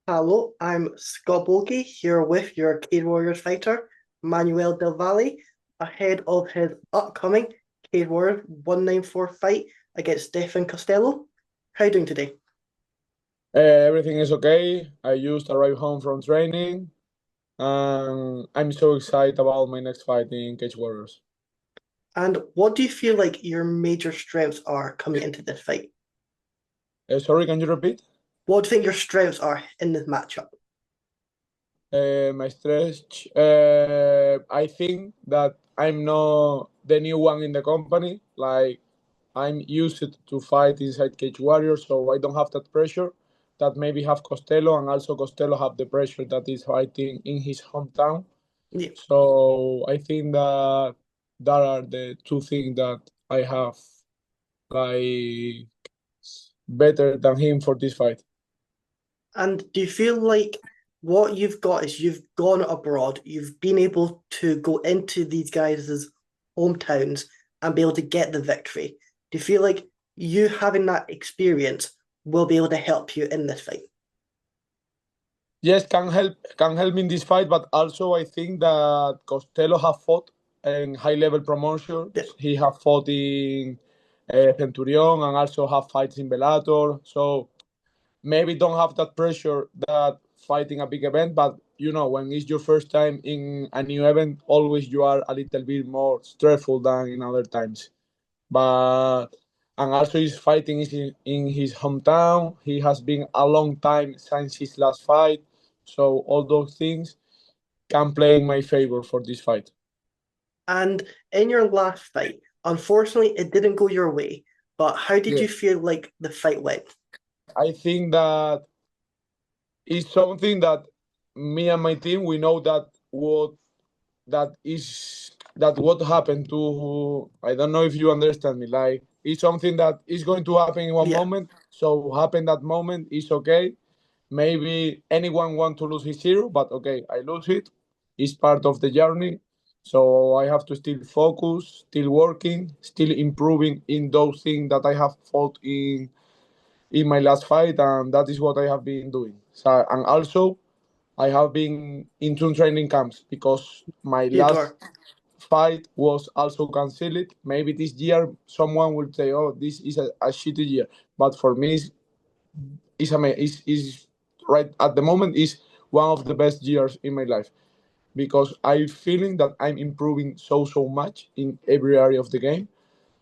Hello, I'm Scott Bulkey here with your Cade Warriors fighter, Manuel Del Valle, ahead of his upcoming Cade Warriors 194 fight against Stephen Castello. How are you doing today? Everything is okay. I just arrived home from training, and I'm so excited about my next fight in Cage Warriors. And what do you feel like your major strengths are coming into this fight? Sorry, can you repeat? What do you think your strengths are in this matchup? My stretch. I think that I'm not the new one in the company. Like I'm used to fight inside Cage Warriors, so I don't have that pressure that maybe have Costello, and also Costello have the pressure that is fighting in his hometown. Yeah. So I think that that are the two things that I have like better than him for this fight. And do you feel like what you've got is you've gone abroad, you've been able to go into these guys' hometowns and be able to get the victory? Do you feel like you having that experience will be able to help you in this fight? Yes, can help me in this fight, but also I think that Costello have fought in high level Yeah. promotions. He have fought in Centurion and also have fights in Bellator. So maybe don't have that pressure that fighting a big event, but when it's your first time in a new event, always you are a little bit more stressful than in other times. But and also he's fighting in his hometown. He has been a long time since his last fight, so all those things can play in my favor for this fight. And in your last fight, unfortunately, it didn't go your way, but how did Yeah, you feel like the fight went? I think that is something that me and my team we know that what happened to. I don't know if you understand me. Like it's something that is going to happen in one Yeah. moment. So happen that moment is okay. Maybe anyone want to lose his hero, but okay, I lose it. It's part of the journey. So I have to still focus, still working, still improving in those things that I have fought in my last fight, and that is what I have been doing. So and also I have been in two training camps because my last Theodore. fight was also cancelled. Maybe this year someone will say, "Oh, this is a shitty year," but for me, is right at the moment is one of the best years in my life because I'm feeling that I'm improving so much in every area of the game.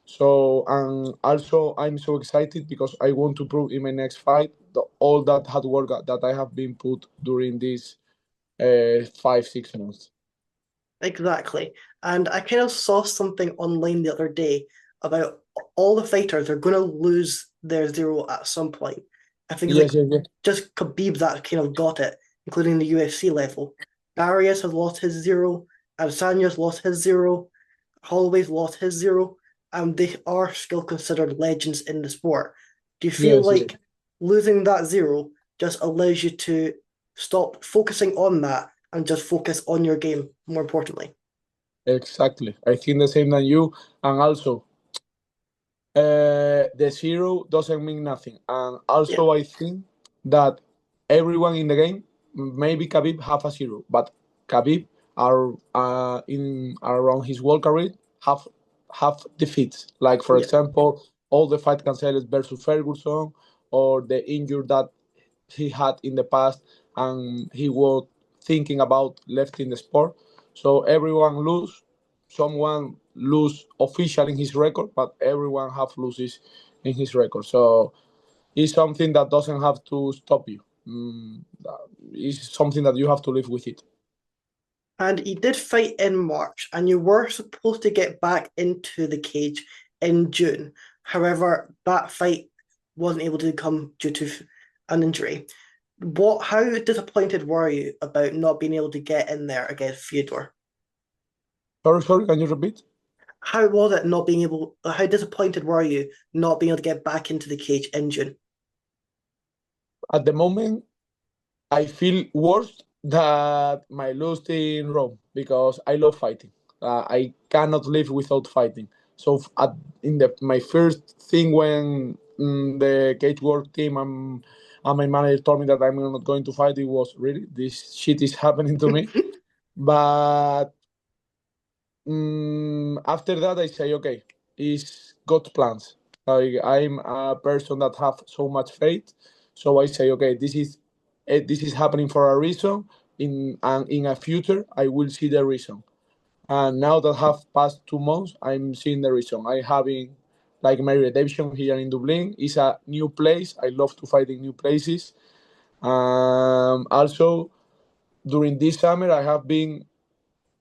So and also I'm so excited because I want to prove in my next fight all that hard work that I have been put during these 5 6 months. Exactly. And I kind of saw something online the other day about all the fighters are going to lose their zero at some point. I think it's Yes, like yes, yes. just Khabib that kind of got it, including the UFC level. Darius has lost his zero, Adesanya's lost his zero, Holloway's lost his zero, and they are still considered legends in the sport. Do you feel Yes, yes. like losing that zero just allows you to stop focusing on that and just focus on your game more importantly? Exactly. I think the same than you. And also, the zero doesn't mean nothing. And Yeah, also, I think that everyone in the game, maybe Khabib have a zero, but Khabib are in around his world career have defeats. Like for yeah. example, all the fight cancelled versus Ferguson, or the injury that he had in the past, and he was thinking about left in the sport. So everyone lose, someone lose official in his record, but everyone have loses in his record. So it's something that doesn't have to stop you. It's something that you have to live with it. And he did fight in March, and you were supposed to get back into the cage in June. However, that fight wasn't able to come due to an injury. How disappointed were you about not being able to get in there against Fyodor? Sorry, can you repeat? How was it not being able? How disappointed were you not being able to get back into the cage in June? At the moment, I feel worse that my lost in Rome because I love fighting. I cannot live without fighting. So in my first thing when the cage work team and my manager told me that I'm not going to fight, it was really, this shit is happening to me. But after that, I say, okay, it's God's plans. Like, I'm a person that have so much faith, so I say, okay, this is happening for a reason. In a future, I will see the reason. And now that have passed 2 months, I'm seeing the reason. I having like my redemption here in Dublin. It's a new place. I love to fight in new places. Also, during this summer, I have been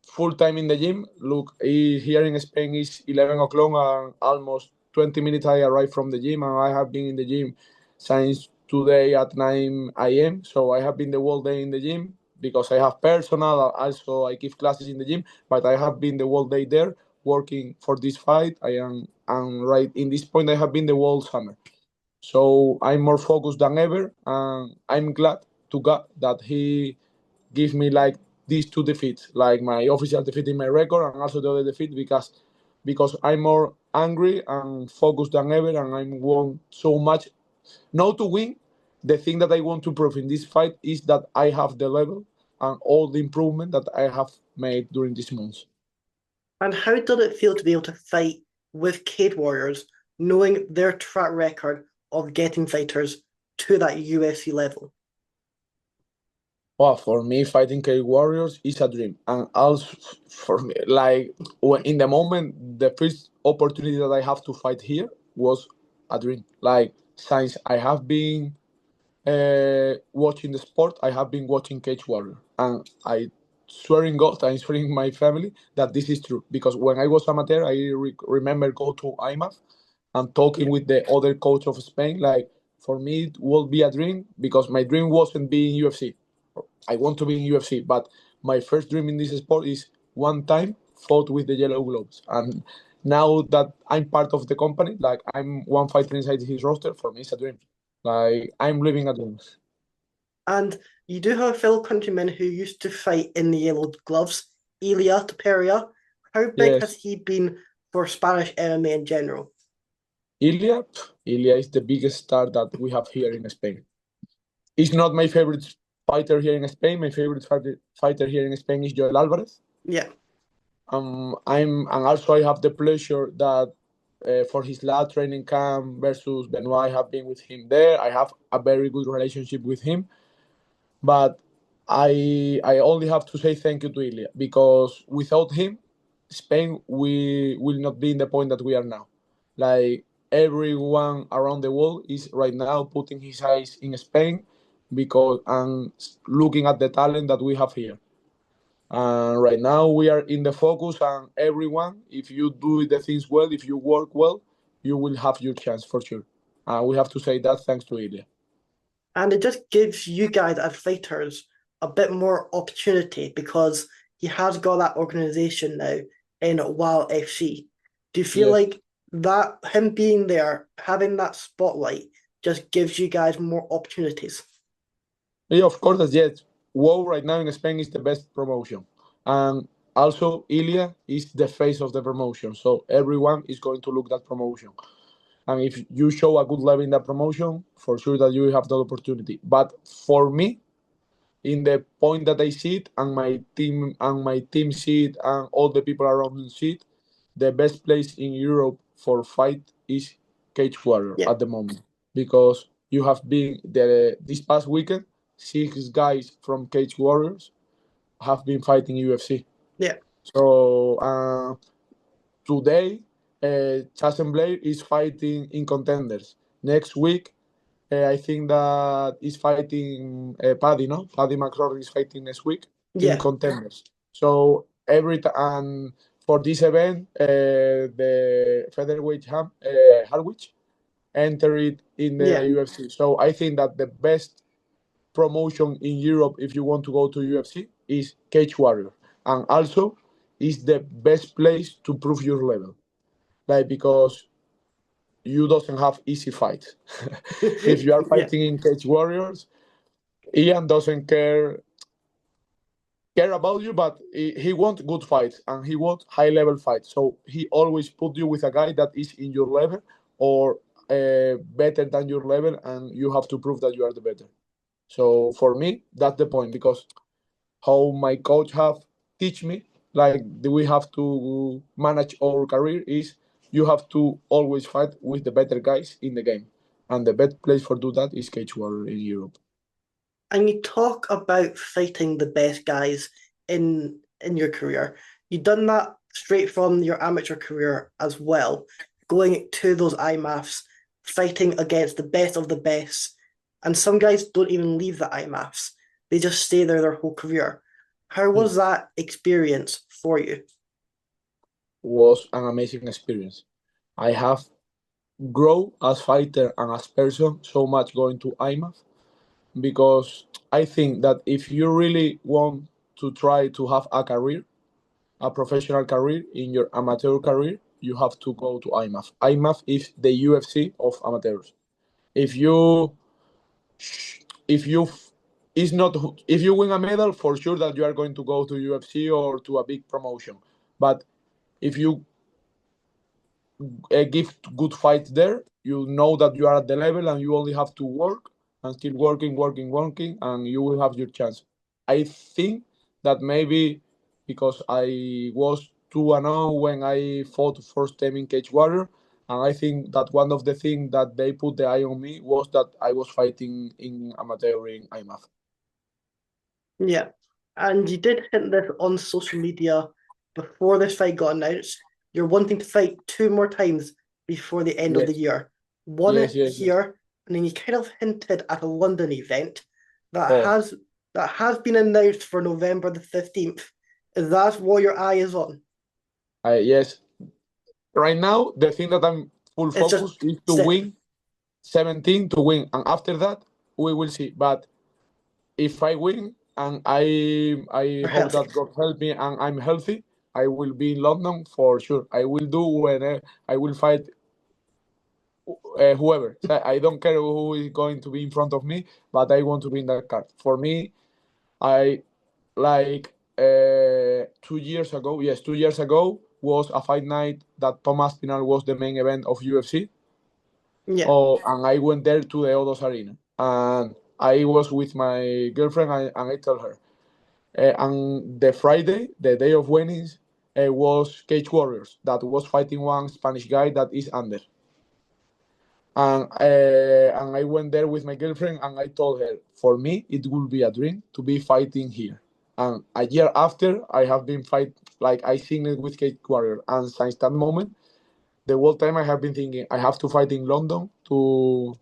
full time in the gym. Look, here in Spain is 11 o'clock and almost 20 minutes I arrive from the gym, and I have been in the gym since today at 9 a.m. So I have been the whole day in the gym because I have personal. Also, I give classes in the gym, but I have been the whole day there working for this fight. I am, and right in this point, I have been the whole summer. So I'm more focused than ever, and I'm glad to God that He give me like these two defeats, like my official defeat in my record and also the other defeat, because I'm more angry and focused than ever, and I want so much not to win. The thing that I want to prove in this fight is that I have the level and all the improvement that I have made during these months. And how did it feel to be able to fight with Cage Warriors, knowing their track record of getting fighters to that UFC level? Well, for me, fighting K Warriors is a dream, and also for me, like when in the moment, the first opportunity that I have to fight here was a dream. Like since I have been watching the sport, I have been watching Cage Warrior, and I swear in God, I'm swearing in my family that this is true. Because when I was amateur, I remember go to IMAF and talking Yeah. with the other coach of Spain. Like for me, it will be a dream because my dream wasn't being UFC. I want to be in UFC, but my first dream in this sport is one time fought with the Yellow Gloves. And now that I'm part of the company, like I'm one fighter inside his roster, for me it's a dream. Like I'm living a dream. And you do have a fellow countryman who used to fight in the Yellow Gloves, Ilia Topuria. How big has Yes, he been for Spanish MMA in general? Ilya, Ilya is the biggest star that we have here in Spain. He's not my favorite fighter here in Spain. My favorite fighter here in Spain is Joel Alvarez. Yeah, And also I have the pleasure that for his last training camp versus Benoit, I have been with him there. I have a very good relationship with him, but I only have to say thank you to Ilya because without him, Spain we will not be in the point that we are now. Like everyone around the world is right now putting his eyes in Spain because and looking at the talent that we have here. And right now we are in the focus, and everyone, if you do the things well, if you work well, you will have your chance for sure. We have to say that thanks to Ilya. and it just gives you guys as fighters a bit more opportunity because he has got that organization now in WoW FC. Do you feel Yes. like that him being there, having that spotlight, just gives you guys more opportunities? Yeah, of course, yes. WoW right now in Spain is the best promotion. And also, Ilya is the face of the promotion. So everyone is going to look that promotion. And if you show a good level in that promotion, for sure that you will have that opportunity. But for me, in the point that I see it, and my team see it, and all the people around me see it, the best place in Europe for fight is Cage Warrior Yeah, at the moment because you have been this past weekend 6 guys from Cage Warriors have been fighting UFC. yeah, So today, Chasen Blair is fighting in contenders. Next week, I think that is fighting Paddy, no? Paddy McCrory is fighting next week in yeah, contenders. So every and for this event, the featherweight Harwich entered in the yeah. UFC. So I think that the best promotion in Europe, if you want to go to UFC, is Cage Warrior, and also is the best place to prove your level. Like because you doesn't have easy fights. If you are Yeah. fighting in Cage Warriors, Ian doesn't care about you, but he wants good fights and he wants high level fights. So he always put you with a guy that is in your level or better than your level, and you have to prove that you are the better. So for me, that's the point, because how my coach have teach me, like we have to manage our career, is you have to always fight with the better guys in the game, and the best place for do that is cage warrior in Europe. And you talk about fighting the best guys in your career. You've done that straight from your amateur career as well, going to those IMAFs, fighting against the best of the best. And some guys don't even leave the IMAFs. They just stay there their whole career. How Hmm. was that experience for you? Was an amazing experience. I have grow as fighter and as person so much going to IMAF, because I think that if you really want to try to have a career, a professional career in your amateur career, you have to go to IMAF. IMAF is the UFC of amateurs. If you if you is not if you win a medal, for sure that you are going to go to UFC or to a big promotion. But if you give good fights there, you know that you are at the level and you only have to work and keep working, working, working, and you will have your chance. I think that maybe because I was 2-0 when I fought first time in Cage Warrior, and I think that one of the things that they put the eye on me was that I was fighting in amateur in IMAF. Yeah. And you did hint this on social media before this fight got announced. You're wanting to fight two more times before the end of the Yes, year. One yes, yes, yes. here, and then you kind of hinted at a London event that Oh, has that has been announced for November the 15th. Is that what your eye is on? yes. Right now, the thing that I'm full It's just focus is to set. win 17 to win, and after that we will see. But if I win and I You're hope healthy. that God help me and I'm healthy, I will be in London for sure. I will do when I will fight whoever. So I don't care who is going to be in front of me, but I want to be in that card. For me, I like 2 years ago. Yes, 2 years ago was a fight night that Thomas Pinal was the main event of UFC. Yeah. Oh, and I went there to the Odos Arena, and I was with my girlfriend, and I told her. And the Friday, the day of winnings, was Cage Warriors that was fighting one Spanish guy that is under. And I went there with my girlfriend, and I told her, for me, it will be a dream to be fighting here. And a year after, I have been fight like I signed with Cage Warrior, and since that moment, the whole time I have been thinking I have to fight in London to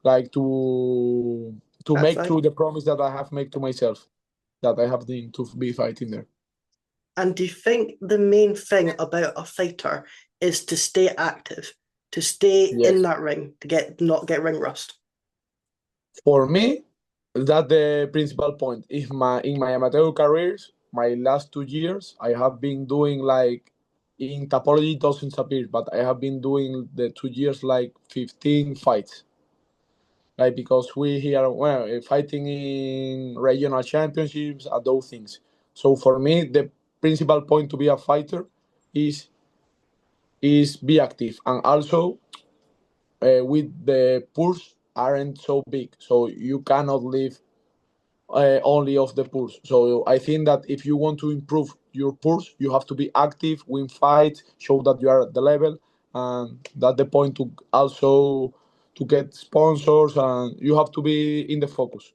like to That's make right. true the promise that I have made to myself that I have been to be fighting there. And do you think the main thing about a fighter is to stay active, to stay in Yes. that ring, to get not get ring rust? For me, that's the principal point. If my in my amateur careers, my last 2 years, I have been doing like in topology doesn't appear, but I have been doing the 2 years like 15 fights. Like because we here well fighting in regional championships and those things. So for me, the principal point to be a fighter is is be active, and also with the pulse aren't so big, so you cannot live only of the pulse. So I think that if you want to improve your pulse, you have to be active, win fights, show that you are at the level, and that's the point to also to get sponsors, and you have to be in the focus.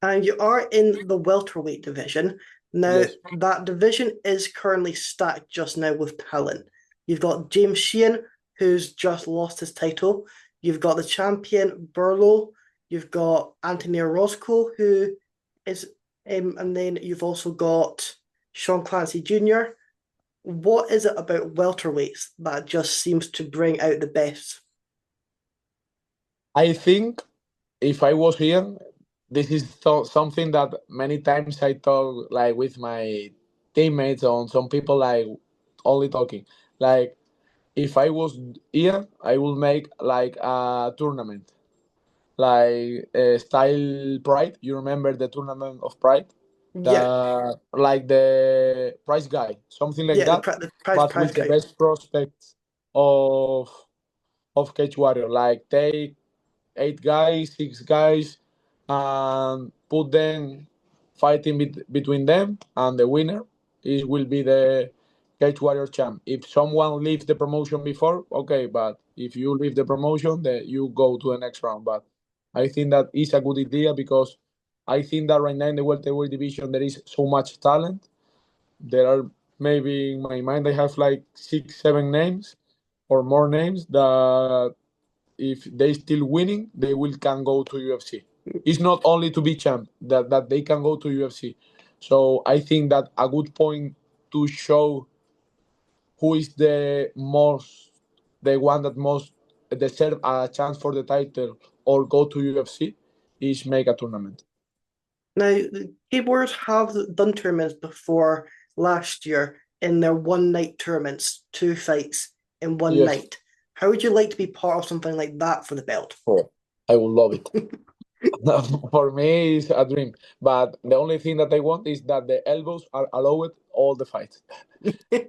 And you are in the welterweight division. Now, Yes. that division is currently stacked just now with talent. You've got James Sheehan, who's just lost his title. You've got the champion Burlow. You've got Anthony Orozco, who is, and then you've also got Sean Clancy Jr. What is it about welterweights that just seems to bring out the best? I think if I was here, this is something that many times I talk like with my teammates on some people like only talking. Like if I was here, I would make like a tournament, like style Pride. You remember the tournament of Pride? Yeah, The like the prize guy, something like yeah, that, the prize but prize with the guy. best prospects of of Cage Warrior. Like take 8 guys, 6 guys, and put them fighting between them, and the winner will be the Cage Warrior champ. If someone leaves the promotion before, okay, but if you leave the promotion, then you go to the next round. But I think that is a good idea because I think that right now in the welterweight division there is so much talent. There are maybe in my mind I have like 6, 7 names or more names that if they still winning, they will can go to UFC. It's not only to be champ that they can go to UFC. So I think that a good point to show who is the one that most deserve a chance for the title or go to UFC is make a tournament. Now, the keyboards have done tournaments before last year in their one night tournaments, 2 fights in one Yes. night. How would you like to be part of something like that for the belt? Oh, I would love it. For me, it's a dream. But the only thing that I want is that the elbows are allowed all the fights.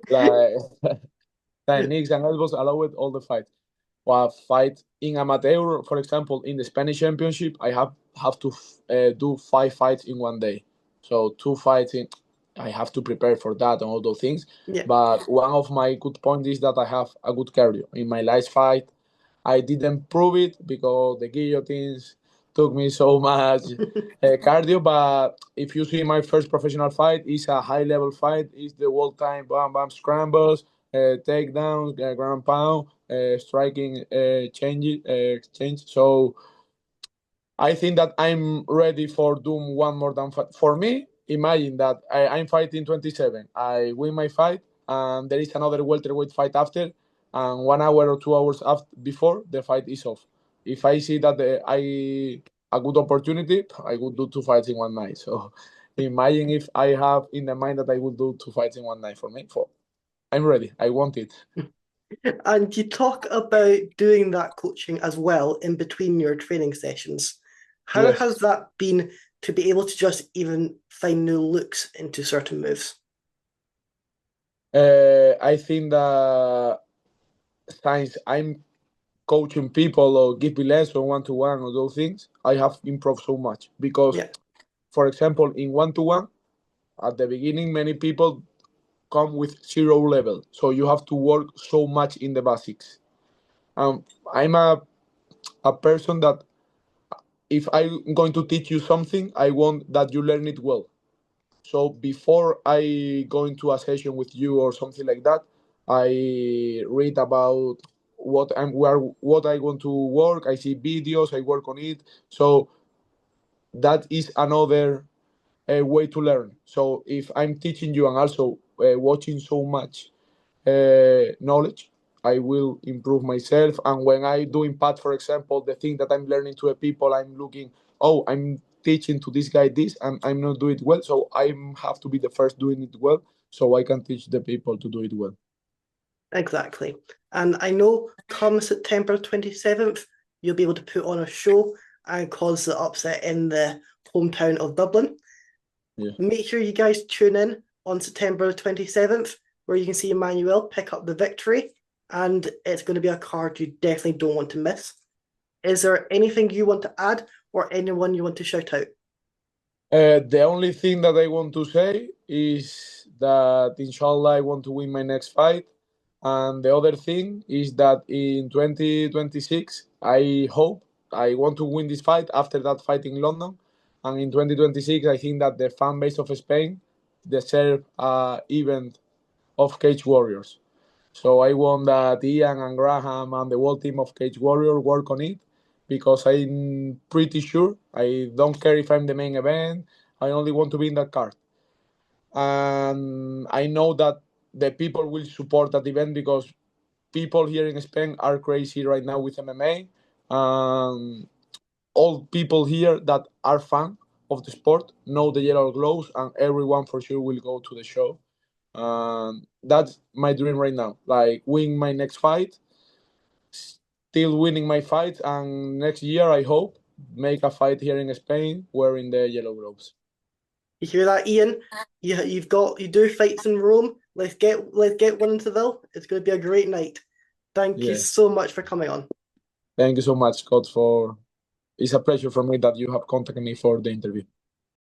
Like, like knees and elbows allowed all the fights. While fight in amateur, for example, in the Spanish Championship, I have to do 5 fights in one day. So 2 fights in, I have to prepare for that and all those things. Yeah. But one of my good points is that I have a good cardio. In my last fight, I didn't prove it because the guillotines took me so much cardio. But if you see my first professional fight, it's a high level fight. It's the whole time bam bam scrambles, takedowns, ground pound, striking, exchange. So I think that I'm ready for doing one more than fight. For me, imagine that I'm fighting 27. I win my fight, and there is another welterweight fight after, and 1 hour or 2 hours after before the fight is off. If I see that I a good opportunity, I would do 2 fights in one night. So imagine if I have in the mind that I would do 2 fights in one night. For me, I'm ready. I want it. And you talk about doing that coaching as well in between your training sessions. How Yes. has that been to be able to just even find new looks into certain moves? I think that since I'm coaching people or giving lessons 1-to-1 or those things, I have improved so much. Because, Yeah, for example, in 1-to-1, at the beginning, many people come with 0 level. So you have to work so much in the basics. I'm a person that if I'm going to teach you something, I want that you learn it well. So before I go into a session with you or something like that, I read about what I want to work. I see videos, I work on it. So that is another way to learn. So if I'm teaching you and also watching so much knowledge, I will improve myself. And when I do impact, for example, the thing that I'm learning to a people, I'm looking, oh, I'm teaching to this guy this, and I'm not doing it well. So I have to be the first doing it well, so I can teach the people to do it well. exactly. And I know come September 27th, you'll be able to put on a show and cause the upset in the hometown of Dublin. Yeah. Make sure you guys tune in on September 27th, where you can see Manuel pick up the victory. And it's going to be a card you definitely don't want to miss. Is there anything you want to add or anyone you want to shout out? The only thing that I want to say is that inshallah I want to win my next fight. And the other thing is that in 2026, I hope I want to win this fight after that fight in London. And in 2026, I think that the fan base of Spain deserve an event of Cage Warriors. So I want that Ian and Graham and the whole team of Cage Warrior work on it because I'm pretty sure I don't care if I'm the main event. I only want to be in that card. And I know that the people will support that event because people here in Spain are crazy right now with MMA. All people here that are fan of the sport know the yellow gloves, and everyone for sure will go to the show. That's my dream right now. Like win my next fight, still winning my fight, and next year I hope make a fight here in Spain wearing the yellow gloves. You hear that, Ian? You do fights in Rome. Let's get one into Seville. It's going to be a great night. Thank you Yeah. so much for coming on. Thank you so much, Scott. It's a pleasure for me that you have contacted me for the interview.